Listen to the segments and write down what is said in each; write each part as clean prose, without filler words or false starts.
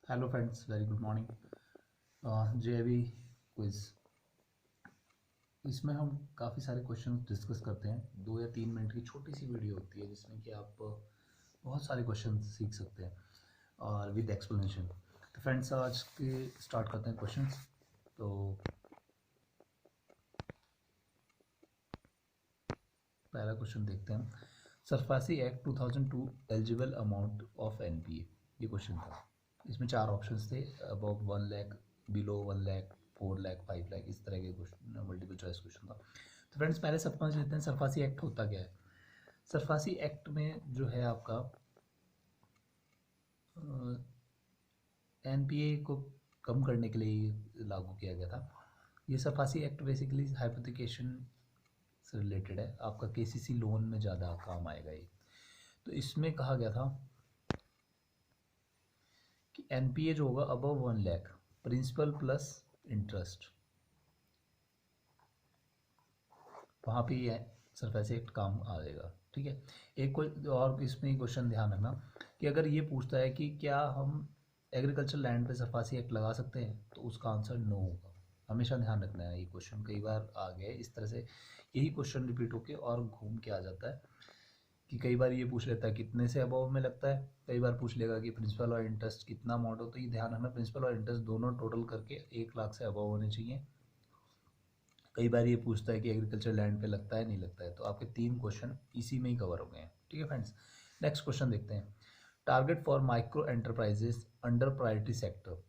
Hello friends, very good morning. JB quiz. इसमें हम काफ़ी सारे क्वेश्चन डिस्कस करते हैं। 2 या 3 मिनट की छोटी सी वीडियो होती है जिसमें कि आप बहुत सारे क्वेश्चन सीख सकते हैं और विद एक्सप्लेनेशन। तो फ्रेंड्स, आज के स्टार्ट करते हैं क्वेश्चंस। तो पहला क्वेश्चन देखते हैं। SARFAESI act 2002 eligible amount of NPA, ये क्वेश्चन था। इसमें 4 ऑप्शंस थे, अबव 1 लाख, बिलो 1 लाख, 4 लाख, 5 लाख, इस तरह के क्वेश्चन, मल्टीपल चॉइस क्वेश्चन था। तो फ्रेंड्स, पहले समझ लेते हैं सरफासी एक्ट होता क्या है। सरफासी एक्ट में जो है आपका एनपीए को कम करने के लिए लागू किया गया था। ये सरफासी एक्ट बेसिकली हाइपोथिकेशन से रिलेटेड है। आपका केसीसी लोन में ज़्यादा काम आएगा ये। तो इसमें कहा गया था कि एनपीए जो होगा above 1 lakh, principal plus interest, वहाँ पे ये सरफेस एक्ट काम आएगा। ठीक है। एक कोई और इसमें क्वेश्चन ध्यान रखना कि अगर ये पूछता है कि क्या हम एग्रीकल्चर लैंड पे सरफासी एक्ट लगा सकते हैं, तो उसका आंसर नो होगा। हमेशा ध्यान रखना है। ये क्वेश्चन कई बार आ गया है इस तरह से, यही क्वेश्चन रिपीट होके और घूम के आ जाता है कि कई बार ये पूछ लेता है कितने से अबव में लगता है, कई बार पूछ लेगा कि प्रिंसिपल और इंटरेस्ट कितना अमाउंट हो। तो ये ध्यान रखना, प्रिंसिपल और इंटरेस्ट दोनों टोटल करके 1 लाख से अबव होने चाहिए। कई बार ये पूछता है कि एग्रीकल्चर लैंड पे लगता है नहीं लगता है। तो आपके 3 क्वेश्चन इसी में ही कवर हो गए हैं। ठीक है फ्रेंड्स, नेक्स्ट क्वेश्चन देखते हैं। Target for micro enterprises under priority sector.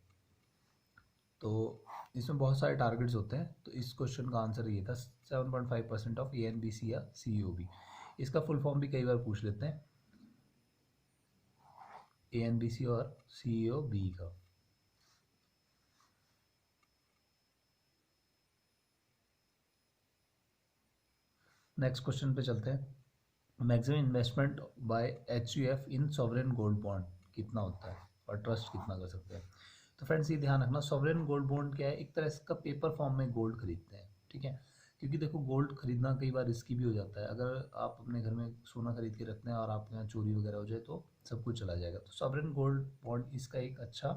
तो इसमें बहुत सारे टारगेट्स होते हैं। तो इस क्वेश्चन का आंसर ये था 7.5% ऑफ एएनबीसी या सीईओबी। इसका फुल फॉर्म भी कई बार पूछ लेते हैं, एएनबीसी और सीईओबी का। नेक्स्ट क्वेश्चन पे चलते हैं। Maximum investment by HUF in sovereign gold bond कितना होता है और ट्रस्ट कितना कर सकते हैं। तो फ्रेंड्स, ये ध्यान रखना, सॉवरेन गोल्ड बॉन्ड क्या है, एक तरह से का पेपर फॉर्म में गोल्ड खरीदते हैं। ठीक है। क्योंकि देखो, गोल्ड खरीदना कई बार रिस्की भी हो जाता है। अगर आप अपने घर में सोना खरीद के रखते हैं और आपके यहाँ चोरी वगैरह हो जाए तो सब कुछ चला जाएगा। तो सॉवरेन गोल्ड बॉन्ड इसका एक अच्छा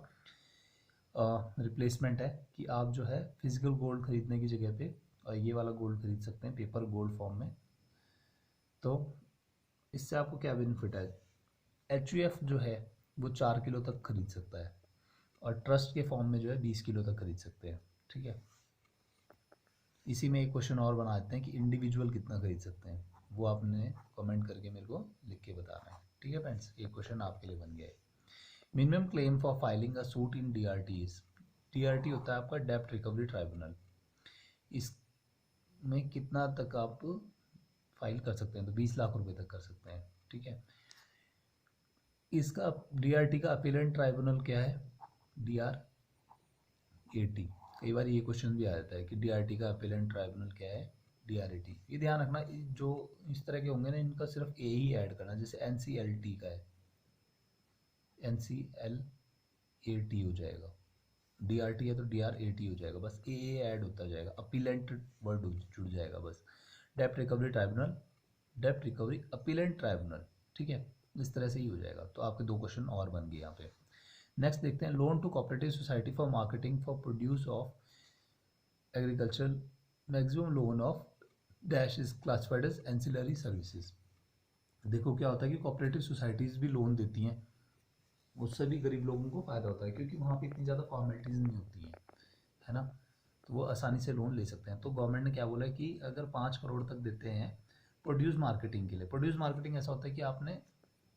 रिप्लेसमेंट है कि आप जो है फिजिकल गोल्ड खरीदने की जगह पे ये वाला गोल्ड खरीद सकते हैं पेपर गोल्ड फॉर्म में। तो इससे आपको क्या बेनिफिट है, एच जो है वो 4 किलो तक खरीद सकता है और ट्रस्ट के फॉर्म में जो है 20 किलो तक खरीद सकते हैं। ठीक है। इसी में एक क्वेश्चन और बना देते हैं कि इंडिविजुअल कितना खरीद सकते हैं, वो आपने कमेंट करके मेरे को लिख के बताना है। ठीक है फ्रेंड्स, एक क्वेश्चन आपके लिए बन गया है। Minimum claim for filing a suit in DRT is, DRT होता है आपका डेप्ट रिकवरी ट्राइब्यूनल। इसमें कितना तक आप फाइल कर सकते हैं, तो 20 लाख रुपए तक कर सकते हैं। ठीक है। इसका डीआरटी का अपीलेंट ट्राइब्यूनल क्या है, डीआरएटी। कई बार ये क्वेश्चन भी आ जाता है कि डीआरटी का अपीलेंट ट्राइब्यूनल क्या है, डीआरएटी। ये ध्यान रखना, जो इस तरह के होंगे ना, इनका सिर्फ ए ही ऐड करना। जैसे एनसीएलटी का है, एनसीएलएटी हो जाएगा, डीआरटी है तो डीआरएटी हो जाएगा, बस ए ऐड होता जाएगा, अपीलेंट वर्ड जुड़ जाएगा बस। डेप्ट रिकवरी ट्राइब्यूनल, डेप्ट रिकवरी अपीलेंट ट्राइब्यूनल। ठीक है, इस तरह से ही हो जाएगा। तो आपके 2 क्वेश्चन और बन गए यहाँ पे। नेक्स्ट देखते हैं, loan to cooperative society for marketing for produce of agriculture, maximum loan of dash is classified as ancillary services. देखो क्या होता है कि कोऑपरेटिव सोसाइटीज़ भी लोन देती हैं, उससे भी गरीब लोगों को फ़ायदा होता है क्योंकि वहाँ पे इतनी ज़्यादा फॉर्मेलिटीज़ नहीं होती हैं, है ना। तो वो आसानी से लोन ले सकते हैं। तो गवर्नमेंट ने क्या बोला है कि अगर 5 करोड़ तक देते हैं प्रोड्यूस मार्केटिंग के लिए। प्रोड्यूस मार्केटिंग ऐसा होता है कि आपने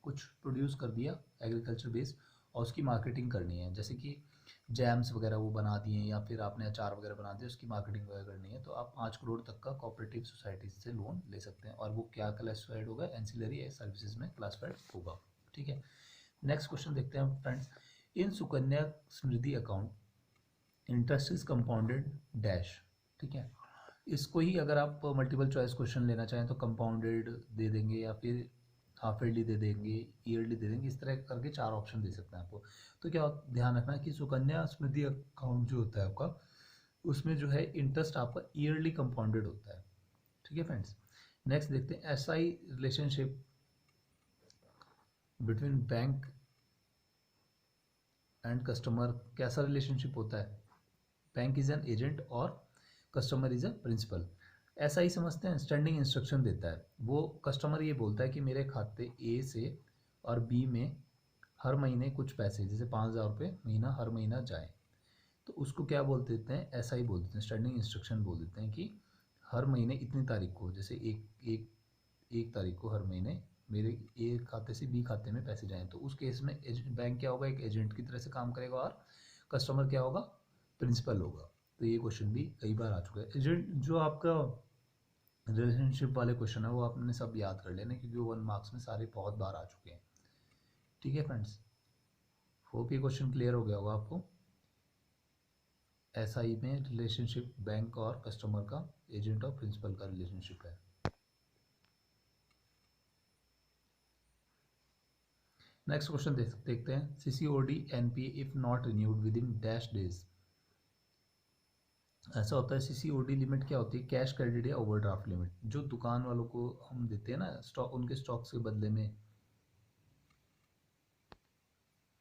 कुछ प्रोड्यूस कर दिया एग्रीकल्चर बेस्ड और उसकी मार्केटिंग करनी है, जैसे कि जैम्स वगैरह वो बना दिए या फिर आपने अचार वगैरह बना दिया, उसकी मार्केटिंग वगैरह करनी है, तो आप 5 करोड़ तक का कोऑपरेटिव सोसाइटी से लोन ले सकते हैं और वो क्या क्लासिफाइड होगा, एंसिलरी सर्विसेज में क्लासिफाइड होगा। ठीक है। नेक्स्ट क्वेश्चन देखते हैं friends. In Sukanya Samriddhi account interest is compounded dash. ठीक है। इसको ही अगर आप मल्टीपल चॉइस क्वेश्चन लेना चाहें तो कंपाउंडेड दे देंगे या फिर हाफ ईयरली दे देंगे, ईयरली दे देंगे, इस तरह करके 4 ऑप्शन दे सकते हैं आपको। तो क्या ध्यान रखना है कि सुकन्या समृद्धि अकाउंट जो होता है आपका, उसमें जो है इंटरेस्ट आपका ईयरली कंपाउंडेड होता है। ठीक है फ्रेंड्स। नेक्स्ट देखते हैं, SI relationship between bank and customer कैसा रिलेशनशिप होता है? बैंक इज एन एजेंट और कस्टमर इज अ प्रिंसिपल। ऐसा ही समझते हैं, स्टैंडिंग इंस्ट्रक्शन देता है वो। कस्टमर ये बोलता है कि मेरे खाते ए से और बी में हर महीने कुछ पैसे, जैसे 5,000 रुपये महीना हर महीना जाए, तो उसको क्या बोल देते हैं? ऐसा ही बोल देते हैं, स्टैंडिंग इंस्ट्रक्शन बोल देते हैं कि हर महीने इतनी तारीख को, जैसे एक तारीख को हर महीने मेरे ए खाते से बी खाते में पैसे जाएं। तो उस केस में बैंक क्या होगा? एक एजेंट की तरह से काम करेगा और कस्टमर क्या होगा? प्रिंसिपल होगा। तो ये क्वेश्चन भी कई बार आ चुका है। एजेंट जो आपका रिलेशनशिप वाले क्वेश्चन है वो आपने सब याद कर लेना, क्योंकि वो 1 मार्क्स में सारे बहुत बार आ चुके हैं। ठीक है फ्रेंड्स, होप ये क्वेश्चन क्लियर हो गया होगा आपको। एसआई में रिलेशनशिप बैंक और कस्टमर का, एजेंट और प्रिंसिपल का रिलेशनशिप है। नेक्स्ट क्वेश्चन देखते हैं। CCOD NPA if not renewed within dash days. ऐसा होता है, सीसीओडी लिमिट क्या होती है? कैश क्रेडिट या ओवरड्राफ्ट लिमिट। जो दुकान वालों को हम देते हैं ना स्टॉक, उनके स्टॉक्स के बदले में